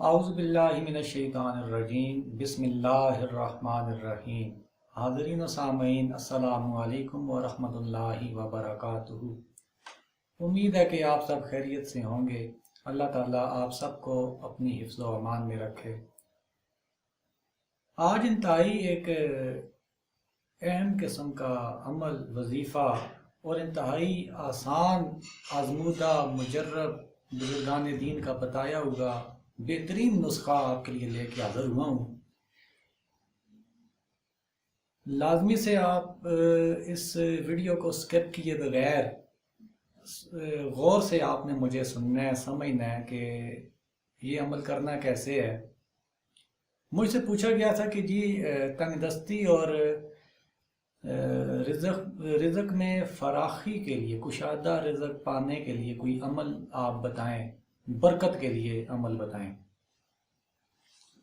اعوذ باللہ من الشیطان الرجیم بسم اللہ الرحمن الرحیم۔ حاضرین و سامعین السلام علیکم ورحمۃ اللہ وبرکاتہ۔ امید ہے کہ آپ سب خیریت سے ہوں گے۔ اللہ تعالیٰ آپ سب کو اپنی حفظ و امان میں رکھے۔ آج انتہائی ایک اہم قسم کا عمل، وظیفہ اور انتہائی آسان، آزمودہ، مجرب، بزرگان دین کا بتایا ہوا بہترین نسخہ آپ کے لیے لے کے حاضر ہوا ہوں۔ لازمی سے آپ اس ویڈیو کو سکپ کیے بغیر غور سے آپ نے مجھے سننا ہے، سمجھنا ہے کہ یہ عمل کرنا کیسے ہے۔ مجھ سے پوچھا گیا تھا کہ جی تنگ دستی اور رزق میں فراخی کے لیے، کشادہ رزق پانے کے لیے کوئی عمل آپ بتائیں، برکت کے لیے عمل بتائیں۔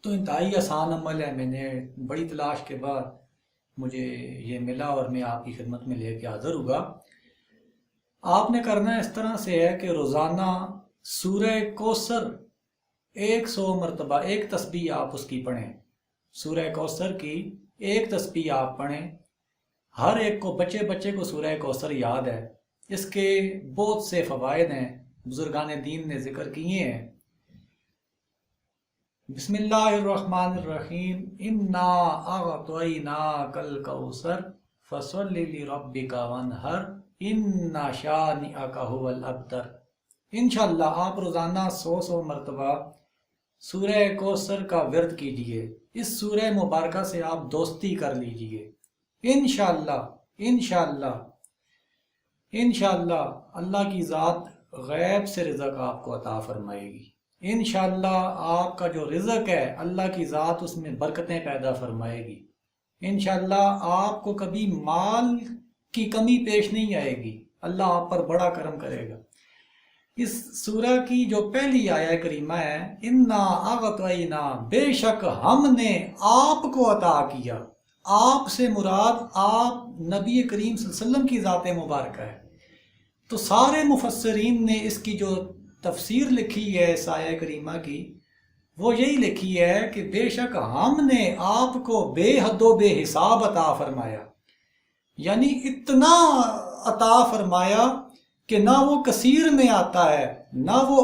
تو انتہائی آسان عمل ہے، میں نے بڑی تلاش کے بعد مجھے یہ ملا اور میں آپ کی خدمت میں لے کے حاضر ہوگا۔ آپ نے کرنا اس طرح سے ہے کہ روزانہ سورہ کوثر 100 مرتبہ ایک تسبیح آپ اس کی پڑھیں۔ سورہ کوثر کی ایک تسبیح آپ پڑھیں۔ ہر ایک کو، بچے کو سورہ کوثر یاد ہے۔ اس کے بہت سے فوائد ہیں، بزرگان دین نے ذکر کیے ہیں۔ بسم اللہ الرحمن الرحیم، انا اعطیناک الکوثر فصل لربک وانحر ان شانئک ھو الابتر۔ انشاءاللہ آپ روزانہ 100 مرتبہ سورہ کوثر کا ورد کیجئے۔ اس سورہ مبارکہ سے آپ دوستی کر لیجئے۔ انشاءاللہ اللہ کی ذات غیب سے رزق آپ کو عطا فرمائے گی۔ انشاءاللہ آپ کا جو رزق ہے اللہ کی ذات اس میں برکتیں پیدا فرمائے گی۔ انشاءاللہ آپ کو کبھی مال کی کمی پیش نہیں آئے گی، اللہ آپ پر بڑا کرم کرے گا۔ اس سورہ کی جو پہلی آیہ کریمہ ہے، انا اعطینا، بے شک ہم نے آپ کو عطا کیا۔ آپ سے مراد آپ نبی کریم صلی اللہ علیہ وسلم کی ذات مبارکہ ہے۔ تو سارے مفسرین نے اس کی جو تفسیر لکھی ہے اس آیہ کریمہ کی، وہ یہی لکھی ہے کہ بے شک ہم نے آپ کو بے حد و بے حساب عطا فرمایا، یعنی اتنا عطا فرمایا کہ نہ وہ کثیر میں آتا ہے، نہ وہ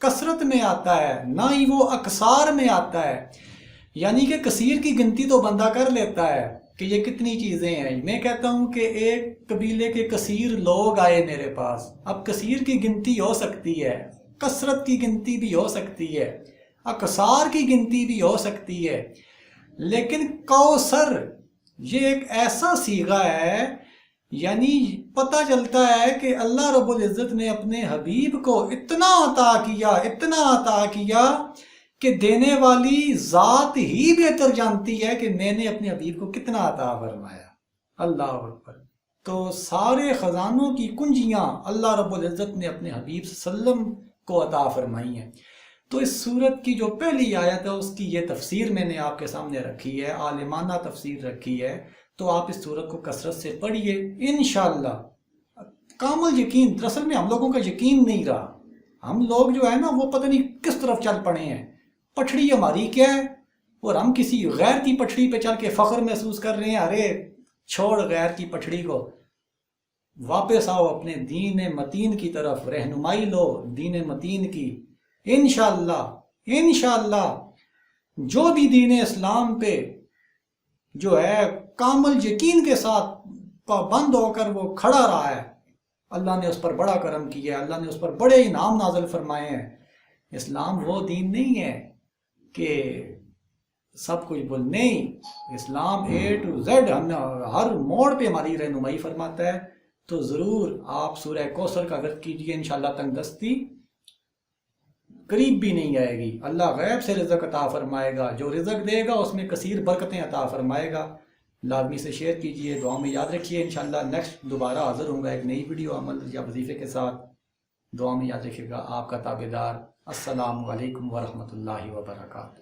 کثرت میں آتا ہے، نہ ہی وہ اکثار میں آتا ہے۔ یعنی کہ کثیر کی گنتی تو بندہ کر لیتا ہے کہ یہ کتنی چیزیں ہیں۔ میں کہتا ہوں کہ ایک قبیلے کے کثیر لوگ آئے میرے پاس، اب کثیر کی گنتی ہو سکتی ہے، کثرت کی گنتی بھی ہو سکتی ہے، اکثار کی گنتی بھی ہو سکتی ہے، لیکن کوثر یہ ایک ایسا صیغہ ہے، یعنی پتہ چلتا ہے کہ اللہ رب العزت نے اپنے حبیب کو اتنا عطا کیا کہ دینے والی ذات ہی بہتر جانتی ہے کہ میں نے اپنے حبیب کو کتنا عطا فرمایا۔ اللہ اکبر۔ تو سارے خزانوں کی کنجیاں اللہ رب العزت نے اپنے حبیب صلی اللہ علیہ وسلم کو عطا فرمائی ہیں۔ تو اس سورت کی جو پہلی آیت ہے اس کی یہ تفسیر میں نے آپ کے سامنے رکھی ہے، عالمانہ تفسیر رکھی ہے۔ تو آپ اس سورت کو کثرت سے پڑھیے انشاءاللہ۔ کامل یقین، دراصل میں ہم لوگوں کا یقین نہیں رہا۔ ہم لوگ جو ہے نا وہ پتہ نہیں کس طرف چل پڑے ہیں، پٹڑی ہماری کیا ہے اور ہم کسی غیر کی پٹڑی پہ چل کے فخر محسوس کر رہے ہیں۔ ارے چھوڑ غیر کی پٹڑی کو، واپس آؤ اپنے دین متین کی طرف، رہنمائی لو دین متین کی۔ انشاءاللہ جو بھی دین اسلام پہ جو ہے کامل یقین کے ساتھ پابند ہو کر وہ کھڑا رہا ہے، اللہ نے اس پر بڑا کرم کیا ہے، اللہ نے اس پر بڑے انعام نازل فرمائے ہیں۔ اسلام وہ دین نہیں ہے کہ سب کچھ بول، نہیں، اسلام A to Z ہر موڑ پہ ہماری رہنمائی فرماتا ہے۔ تو ضرور آپ سورہ کوثر کا ورد کیجئے، انشاءاللہ تنگ دستی قریب بھی نہیں آئے گی۔ اللہ غیب سے رزق عطا فرمائے گا، جو رزق دے گا اس میں کثیر برکتیں عطا فرمائے گا۔ لازمی سے شیئر کیجئے، دعا میں یاد رکھیے۔ انشاءاللہ نیکسٹ دوبارہ حاضر ہوں گا ایک نئی ویڈیو عمل یا وظیفے کے ساتھ۔ دعا میں یاد رکھیے گا، آپ کا تابعدار۔ السلام علیکم ورحمۃ اللہ وبرکاتہ۔